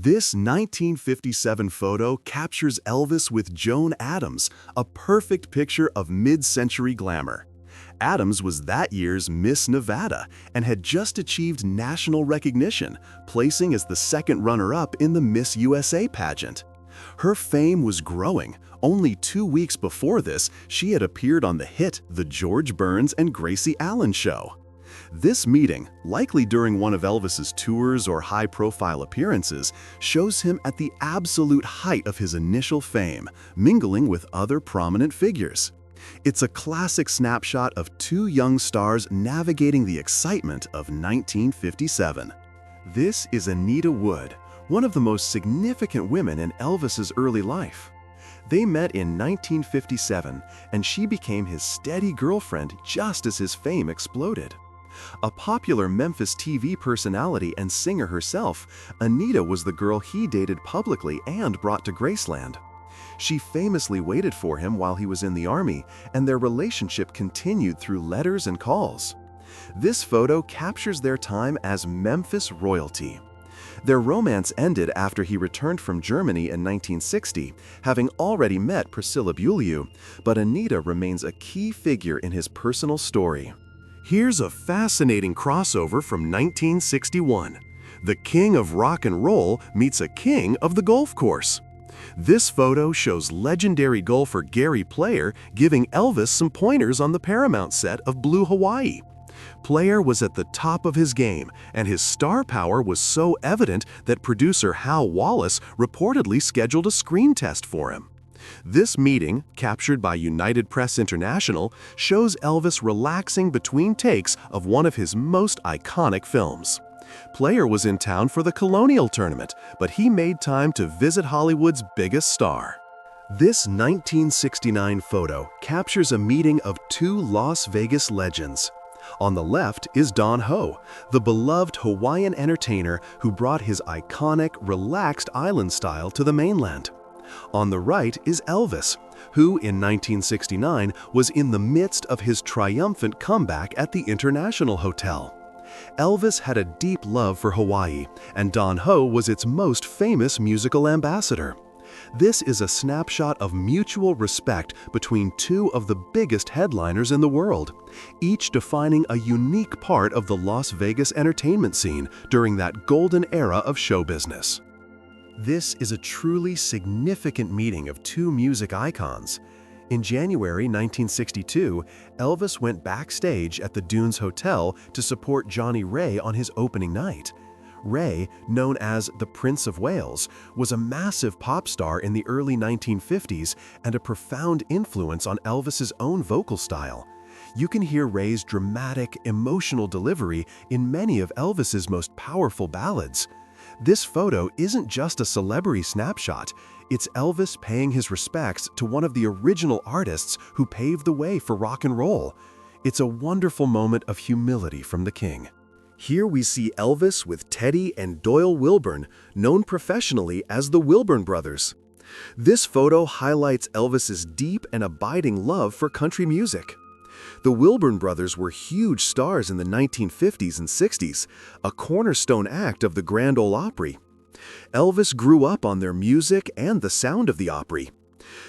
This 1957 photo captures Elvis with Joan Adams, a perfect picture of mid-century glamour. Adams was that year's Miss Nevada and had just achieved national recognition, placing as the second runner-up in the Miss USA pageant. Her fame was growing. Only 2 weeks before this, she had appeared on the hit The George Burns and Gracie Allen Show. This meeting, likely during one of Elvis's tours or high-profile appearances, shows him at the absolute height of his initial fame, mingling with other prominent figures. It's a classic snapshot of two young stars navigating the excitement of 1957. This is Anita Wood, one of the most significant women in Elvis's early life. They met in 1957, and she became his steady girlfriend just as his fame exploded. A popular Memphis TV personality and singer herself, Anita was the girl he dated publicly and brought to Graceland. She famously waited for him while he was in the Army, and their relationship continued through letters and calls. This photo captures their time as Memphis royalty. Their romance ended after he returned from Germany in 1960, having already met Priscilla Beaulieu, but Anita remains a key figure in his personal story. Here's a fascinating crossover from 1961. The king of rock and roll meets a king of the golf course. This photo shows legendary golfer Gary Player giving Elvis some pointers on the Paramount set of Blue Hawaii. Player was at the top of his game, and his star power was so evident that producer Hal Wallace reportedly scheduled a screen test for him. This meeting, captured by United Press International, shows Elvis relaxing between takes of one of his most iconic films. Player was in town for the Colonial Tournament, but he made time to visit Hollywood's biggest star. This 1969 photo captures a meeting of two Las Vegas legends. On the left is Don Ho, the beloved Hawaiian entertainer who brought his iconic, relaxed island style to the mainland. On the right is Elvis, who in 1969 was in the midst of his triumphant comeback at the International Hotel. Elvis had a deep love for Hawaii, and Don Ho was its most famous musical ambassador. This is a snapshot of mutual respect between two of the biggest headliners in the world, each defining a unique part of the Las Vegas entertainment scene during that golden era of show business. This is a truly significant meeting of two music icons. In January 1962, Elvis went backstage at the Dunes Hotel to support Johnny Ray on his opening night. Ray, known as the Prince of Wales, was a massive pop star in the early 1950s and a profound influence on Elvis's own vocal style. You can hear Ray's dramatic, emotional delivery in many of Elvis's most powerful ballads. This photo isn't just a celebrity snapshot, it's Elvis paying his respects to one of the original artists who paved the way for rock and roll. It's a wonderful moment of humility from the king. Here we see Elvis with Teddy and Doyle Wilburn, known professionally as the Wilburn Brothers. This photo highlights Elvis's deep and abiding love for country music. The Wilburn Brothers were huge stars in the 1950s and 60s, a cornerstone act of the Grand Ole Opry. Elvis grew up on their music and the sound of the Opry.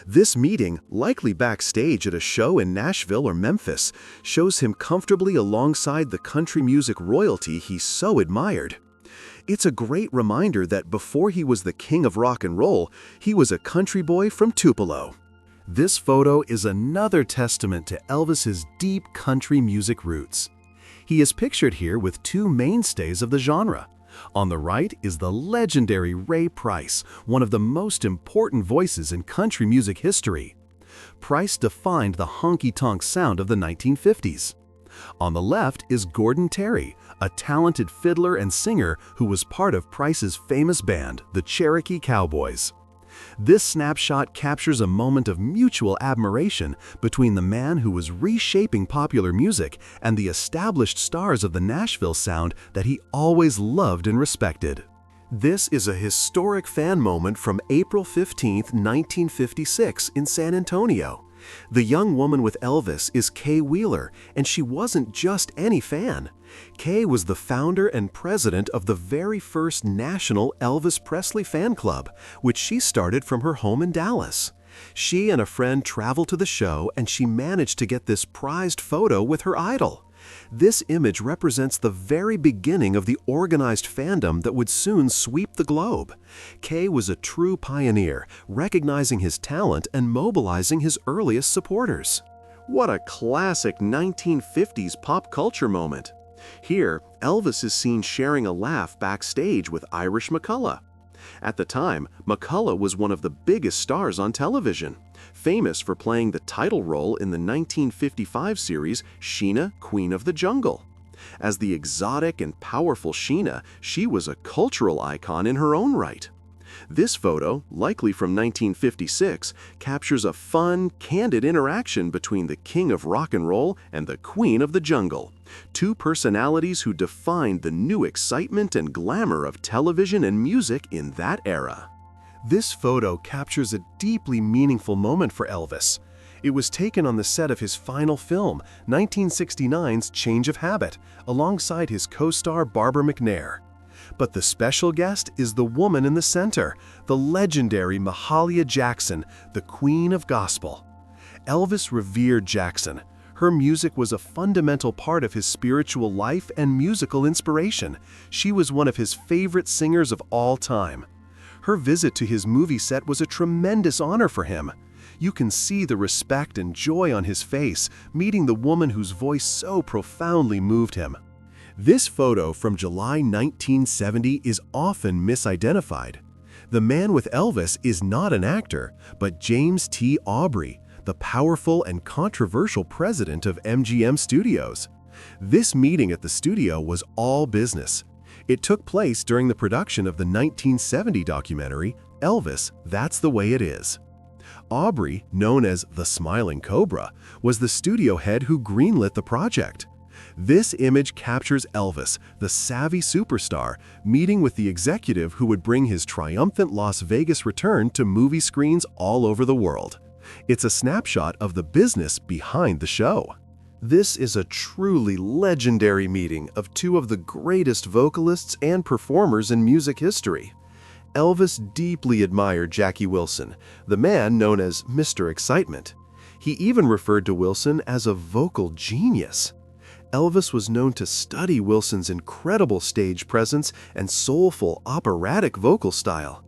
This meeting, likely backstage at a show in Nashville or Memphis, shows him comfortably alongside the country music royalty he so admired. It's a great reminder that before he was the king of rock and roll, he was a country boy from Tupelo. This photo is another testament to Elvis's deep country music roots. He is pictured here with two mainstays of the genre. On the right is the legendary Ray Price, one of the most important voices in country music history. Price defined the honky-tonk sound of the 1950s. On the left is Gordon Terry, a talented fiddler and singer who was part of Price's famous band, the Cherokee Cowboys. This snapshot captures a moment of mutual admiration between the man who was reshaping popular music and the established stars of the Nashville sound that he always loved and respected. This is a historic fan moment from April 15, 1956 in San Antonio. The young woman with Elvis is Kay Wheeler, and she wasn't just any fan. Kay was the founder and president of the very first national Elvis Presley fan club, which she started from her home in Dallas. She and a friend traveled to the show, and she managed to get this prized photo with her idol. This image represents the very beginning of the organized fandom that would soon sweep the globe. Kay was a true pioneer, recognizing his talent and mobilizing his earliest supporters. What a classic 1950s pop culture moment! Here, Elvis is seen sharing a laugh backstage with Irish McCullough. At the time, McCullough was one of the biggest stars on television, famous for playing the title role in the 1955 series Sheena, Queen of the Jungle. As the exotic and powerful Sheena, she was a cultural icon in her own right. This photo, likely from 1956, captures a fun, candid interaction between the king of rock and roll and the queen of the jungle, two personalities who defined the new excitement and glamour of television and music in that era. This photo captures a deeply meaningful moment for Elvis. It was taken on the set of his final film, 1969's Change of Habit, alongside his co-star Barbara McNair. But the special guest is the woman in the center, the legendary Mahalia Jackson, the Queen of Gospel. Elvis revered Jackson. Her music was a fundamental part of his spiritual life and musical inspiration. She was one of his favorite singers of all time. Her visit to his movie set was a tremendous honor for him. You can see the respect and joy on his face, meeting the woman whose voice so profoundly moved him. This photo from July 1970 is often misidentified. The man with Elvis is not an actor, but James T. Aubrey, the powerful and controversial president of MGM Studios. This meeting at the studio was all business. It took place during the production of the 1970 documentary, Elvis, That's the Way It Is. Aubrey, known as the Smiling Cobra, was the studio head who greenlit the project. This image captures Elvis, the savvy superstar, meeting with the executive who would bring his triumphant Las Vegas return to movie screens all over the world. It's a snapshot of the business behind the show. This is a truly legendary meeting of two of the greatest vocalists and performers in music history. Elvis deeply admired Jackie Wilson, the man known as Mr. Excitement. He even referred to Wilson as a vocal genius. Elvis was known to study Wilson's incredible stage presence and soulful, operatic vocal style.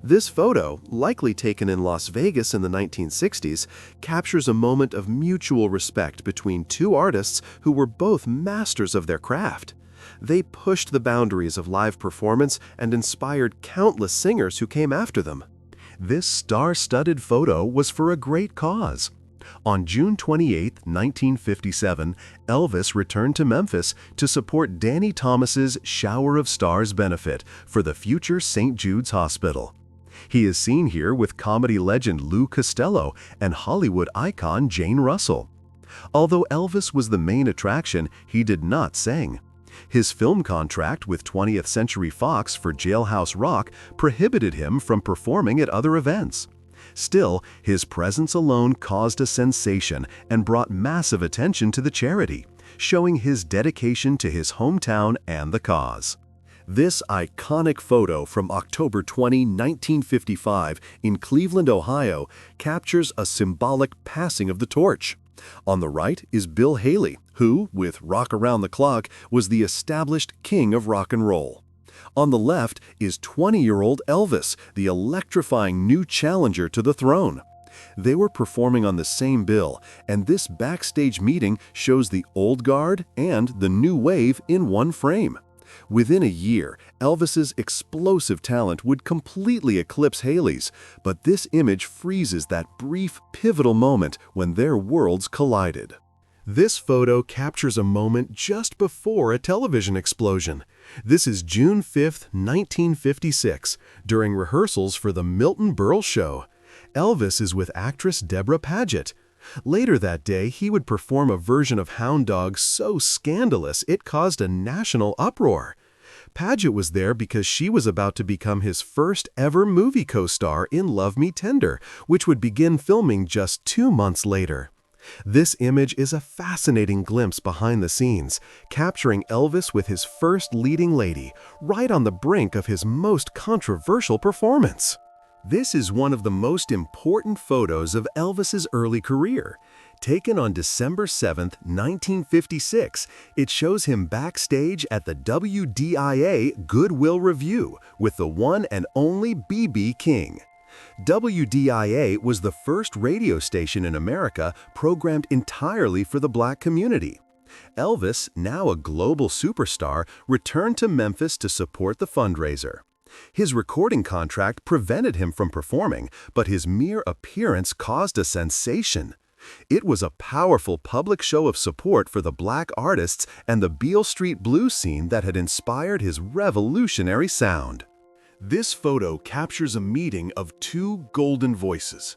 This photo, likely taken in Las Vegas in the 1960s, captures a moment of mutual respect between two artists who were both masters of their craft. They pushed the boundaries of live performance and inspired countless singers who came after them. This star-studded photo was for a great cause. On June 28, 1957, Elvis returned to Memphis to support Danny Thomas's Shower of Stars benefit for the future St. Jude's Hospital. He is seen here with comedy legend Lou Costello and Hollywood icon Jane Russell. Although Elvis was the main attraction, he did not sing. His film contract with 20th Century Fox for Jailhouse Rock prohibited him from performing at other events. Still, his presence alone caused a sensation and brought massive attention to the charity, showing his dedication to his hometown and the cause. This iconic photo from October 20, 1955, in Cleveland, Ohio, captures a symbolic passing of the torch. On the right is Bill Haley, who, with Rock Around the Clock, was the established king of rock and roll. On the left is 20-year-old Elvis, the electrifying new challenger to the throne. They were performing on the same bill, and this backstage meeting shows the old guard and the new wave in one frame. Within a year, Elvis's explosive talent would completely eclipse Haley's, but this image freezes that brief, pivotal moment when their worlds collided. This photo captures a moment just before a television explosion. This is June 5, 1956, during rehearsals for the Milton Berle Show. Elvis is with actress Deborah Paget. Later that day, he would perform a version of Hound Dog so scandalous it caused a national uproar. Paget was there because she was about to become his first ever movie co-star in Love Me Tender, which would begin filming just 2 months later. This image is a fascinating glimpse behind the scenes, capturing Elvis with his first leading lady, right on the brink of his most controversial performance. This is one of the most important photos of Elvis's early career. Taken on December 7, 1956, it shows him backstage at the WDIA Goodwill Review with the one and only B.B. King. WDIA was the first radio station in America programmed entirely for the Black community. Elvis, now a global superstar, returned to Memphis to support the fundraiser. His recording contract prevented him from performing, but his mere appearance caused a sensation. It was a powerful public show of support for the Black artists and the Beale Street blues scene that had inspired his revolutionary sound. This photo captures a meeting of two golden voices.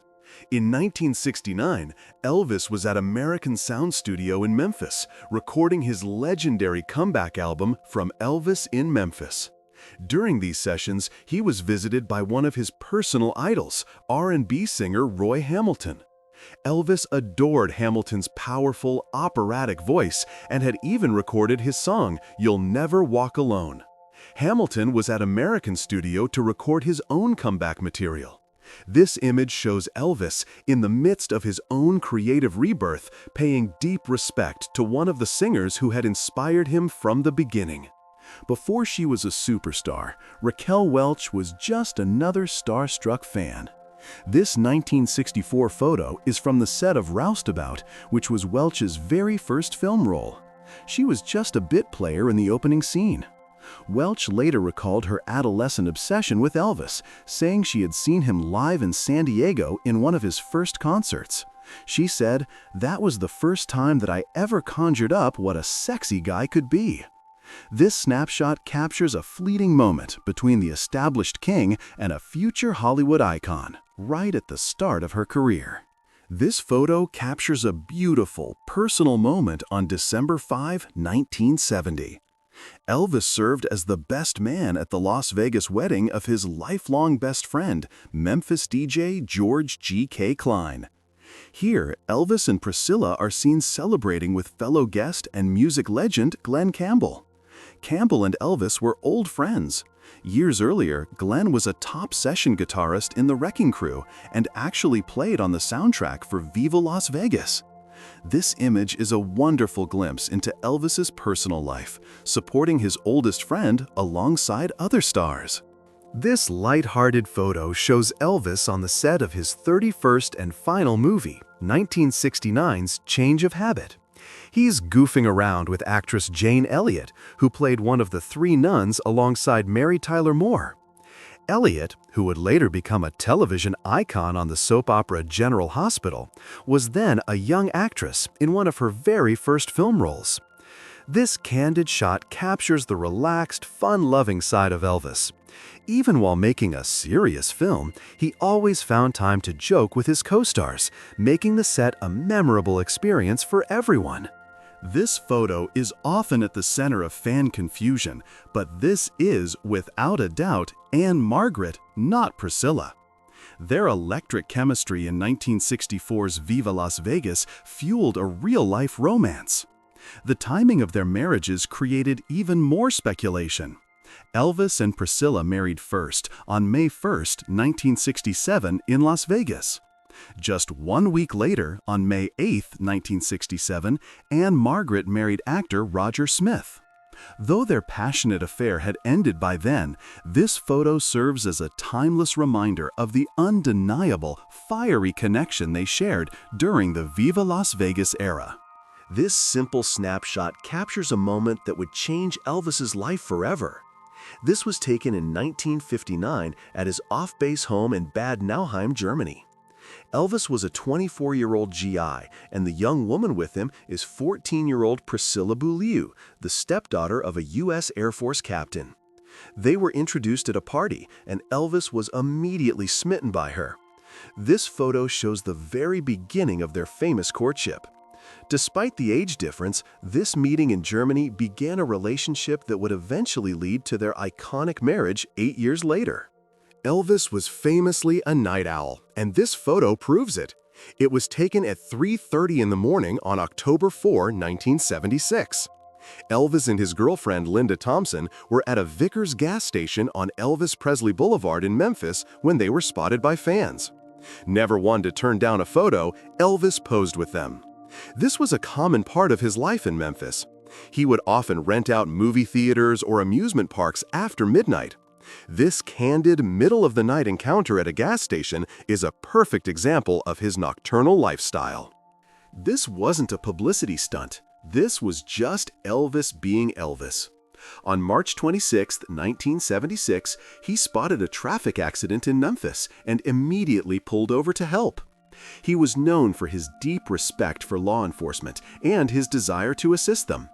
In 1969, Elvis was at American Sound Studio in Memphis, recording his legendary comeback album From Elvis in Memphis. During these sessions, he was visited by one of his personal idols, R&B singer Roy Hamilton. Elvis adored Hamilton's powerful, operatic voice and had even recorded his song, You'll Never Walk Alone. Hamilton was at American Studio to record his own comeback material. This image shows Elvis, in the midst of his own creative rebirth, paying deep respect to one of the singers who had inspired him from the beginning. Before she was a superstar, Raquel Welch was just another starstruck fan. This 1964 photo is from the set of Roustabout, which was Welch's very first film role. She was just a bit player in the opening scene. Welch later recalled her adolescent obsession with Elvis, saying she had seen him live in San Diego in one of his first concerts. She said, "That was the first time that I ever conjured up what a sexy guy could be." This snapshot captures a fleeting moment between the established king and a future Hollywood icon, right at the start of her career. This photo captures a beautiful, personal moment on December 5, 1970. Elvis served as the best man at the Las Vegas wedding of his lifelong best friend, Memphis DJ George G.K. Klein. Here, Elvis and Priscilla are seen celebrating with fellow guest and music legend Glenn Campbell. Campbell and Elvis were old friends. Years earlier, Glenn was a top session guitarist in the Wrecking Crew and actually played on the soundtrack for Viva Las Vegas. This image is a wonderful glimpse into Elvis's personal life, supporting his oldest friend alongside other stars. This light-hearted photo shows Elvis on the set of his 31st and final movie, 1969's Change of Habit. He's goofing around with actress Jane Elliott, who played one of the three nuns alongside Mary Tyler Moore. Elliott, who would later become a television icon on the soap opera General Hospital, was then a young actress in one of her very first film roles. This candid shot captures the relaxed, fun-loving side of Elvis. Even while making a serious film, he always found time to joke with his co-stars, making the set a memorable experience for everyone. This photo is often at the center of fan confusion, but this is, without a doubt, Anne Margaret, not Priscilla. Their electric chemistry in 1964's Viva Las Vegas fueled a real-life romance. The timing of their marriages created even more speculation. Elvis and Priscilla married first on May 1, 1967 in Las Vegas. Just 1 week later, on May 8, 1967, Anne Margaret married actor Roger Smith. Though their passionate affair had ended by then, this photo serves as a timeless reminder of the undeniable, fiery connection they shared during the Viva Las Vegas era. This simple snapshot captures a moment that would change Elvis's life forever. This was taken in 1959 at his off-base home in Bad Nauheim, Germany. Elvis was a 24-year-old GI, and the young woman with him is 14-year-old Priscilla Beaulieu, the stepdaughter of a U.S. Air Force captain. They were introduced at a party, and Elvis was immediately smitten by her. This photo shows the very beginning of their famous courtship. Despite the age difference, this meeting in Germany began a relationship that would eventually lead to their iconic marriage 8 years later. Elvis was famously a night owl, and this photo proves it. It was taken at 3:30 in the morning on October 4, 1976. Elvis and his girlfriend Linda Thompson were at a Vickers gas station on Elvis Presley Boulevard in Memphis when they were spotted by fans. Never one to turn down a photo, Elvis posed with them. This was a common part of his life in Memphis. He would often rent out movie theaters or amusement parks after midnight. This candid, middle-of-the-night encounter at a gas station is a perfect example of his nocturnal lifestyle. This wasn't a publicity stunt. This was just Elvis being Elvis. On March 26, 1976, he spotted a traffic accident in Memphis and immediately pulled over to help. He was known for his deep respect for law enforcement and his desire to assist them.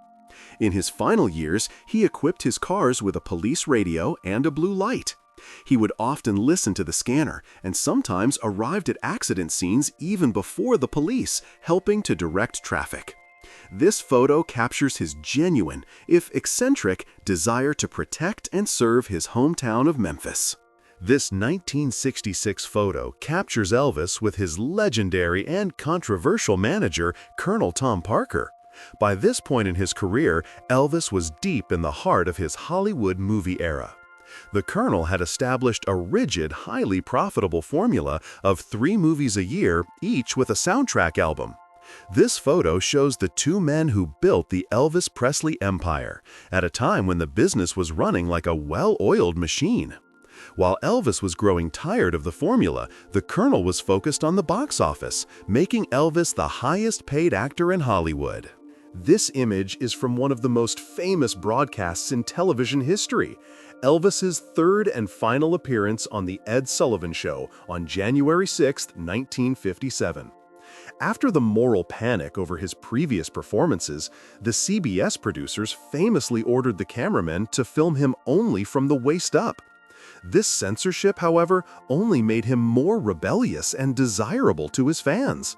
In his final years, he equipped his cars with a police radio and a blue light. He would often listen to the scanner and sometimes arrived at accident scenes even before the police, helping to direct traffic. This photo captures his genuine, if eccentric, desire to protect and serve his hometown of Memphis. This 1966 photo captures Elvis with his legendary and controversial manager, Colonel Tom Parker. By this point in his career, Elvis was deep in the heart of his Hollywood movie era. The Colonel had established a rigid, highly profitable formula of 3 movies a year, each with a soundtrack album. This photo shows the 2 men who built the Elvis Presley empire, at a time when the business was running like a well-oiled machine. While Elvis was growing tired of the formula, the Colonel was focused on the box office, making Elvis the highest-paid actor in Hollywood. This image is from one of the most famous broadcasts in television history, Elvis's 3rd and final appearance on The Ed Sullivan Show on January 6, 1957. After the moral panic over his previous performances, the CBS producers famously ordered the cameramen to film him only from the waist up. This censorship, however, only made him more rebellious and desirable to his fans.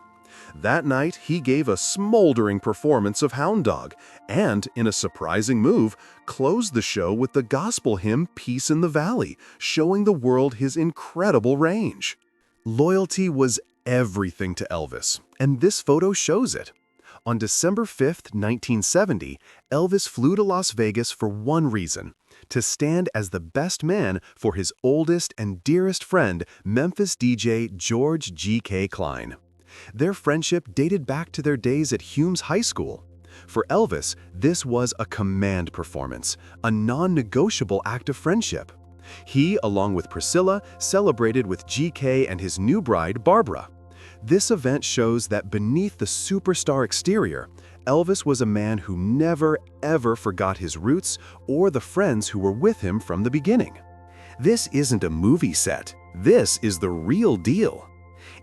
That night, he gave a smoldering performance of Hound Dog and, in a surprising move, closed the show with the gospel hymn Peace in the Valley, showing the world his incredible range. Loyalty was everything to Elvis, and this photo shows it. On December 5, 1970, Elvis flew to Las Vegas for one reason: to stand as the best man for his oldest and dearest friend, Memphis DJ George G.K. Klein. Their friendship dated back to their days at Humes High School. For Elvis, this was a command performance, a non-negotiable act of friendship. He, along with Priscilla, celebrated with GK and his new bride, Barbara. This event shows that beneath the superstar exterior, Elvis was a man who never, ever forgot his roots or the friends who were with him from the beginning. This isn't a movie set. This is the real deal.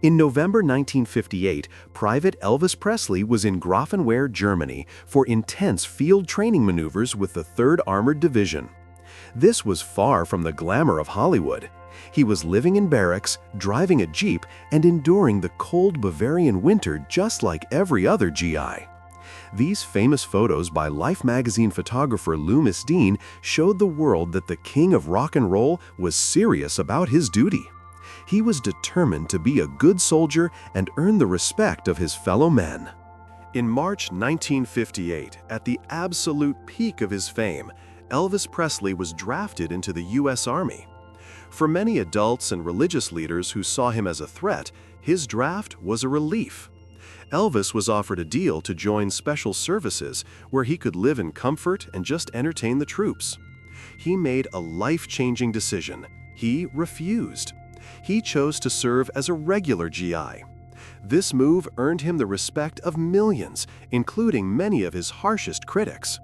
In November 1958, Private Elvis Presley was in Grafenwehr, Germany, for intense field training maneuvers with the 3rd Armored Division. This was far from the glamour of Hollywood. He was living in barracks, driving a Jeep, and enduring the cold Bavarian winter just like every other GI. These famous photos by Life magazine photographer Loomis Dean showed the world that the king of rock and roll was serious about his duty. He was determined to be a good soldier and earn the respect of his fellow men. In March 1958, at the absolute peak of his fame, Elvis Presley was drafted into the U.S. Army. For many adults and religious leaders who saw him as a threat, his draft was a relief. Elvis was offered a deal to join Special Services, where he could live in comfort and just entertain the troops. He made a life-changing decision. He refused. He chose to serve as a regular GI. This move earned him the respect of millions, including many of his harshest critics.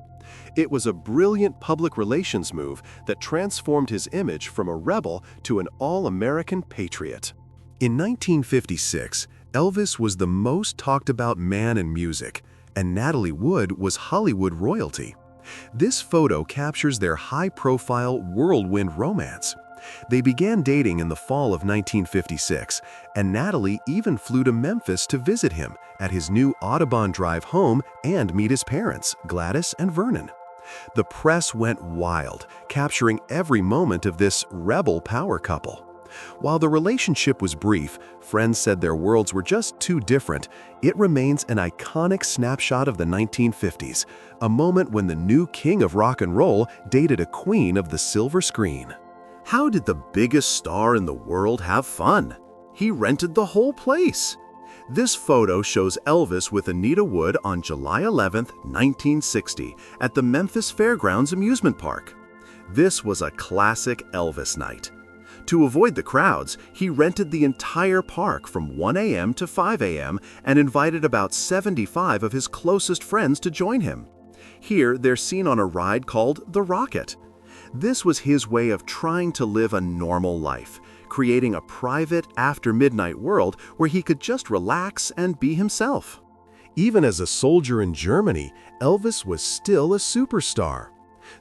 It was a brilliant public relations move that transformed his image from a rebel to an all-American patriot. In 1956, Elvis was the most talked about man in music, and Natalie Wood was Hollywood royalty. This photo captures their high-profile whirlwind romance. They began dating in the fall of 1956, and Natalie even flew to Memphis to visit him at his new Audubon Drive home and meet his parents, Gladys and Vernon. The press went wild, capturing every moment of this rebel power couple. While the relationship was brief, friends said their worlds were just too different. It remains an iconic snapshot of the 1950s, a moment when the new king of rock and roll dated a queen of the silver screen. How did the biggest star in the world have fun? He rented the whole place. This photo shows Elvis with Anita Wood on July 11, 1960, at the Memphis Fairgrounds amusement park. This was a classic Elvis night. To avoid the crowds, he rented the entire park from 1 a.m. to 5 a.m. and invited about 75 of his closest friends to join him. Here, they're seen on a ride called the Rocket. This was his way of trying to live a normal life, creating a private after-midnight world where he could just relax and be himself. Even as a soldier in Germany, Elvis was still a superstar.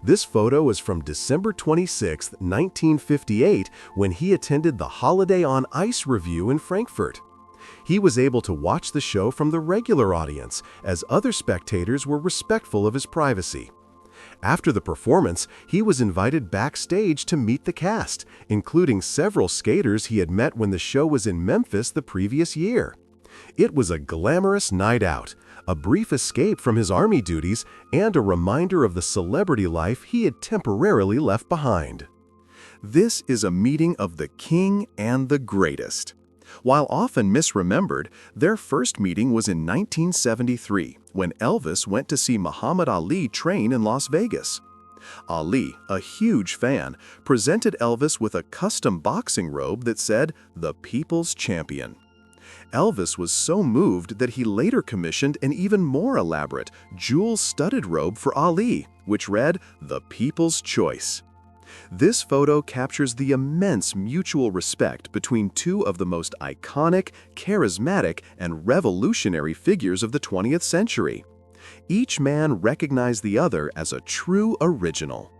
This photo is from December 26, 1958, when he attended the Holiday on Ice review in Frankfurt. He was able to watch the show from the regular audience, as other spectators were respectful of his privacy. After the performance, he was invited backstage to meet the cast, including several skaters he had met when the show was in Memphis the previous year. It was a glamorous night out, a brief escape from his army duties, and a reminder of the celebrity life he had temporarily left behind. This is a meeting of the king and the greatest. While often misremembered, their first meeting was in 1973, when Elvis went to see Muhammad Ali train in Las Vegas. Ali, a huge fan, presented Elvis with a custom boxing robe that said, "The People's Champion." Elvis was so moved that he later commissioned an even more elaborate, jewel-studded robe for Ali, which read, "The People's Choice." This photo captures the immense mutual respect between two of the most iconic, charismatic, and revolutionary figures of the 20th century. Each man recognized the other as a true original.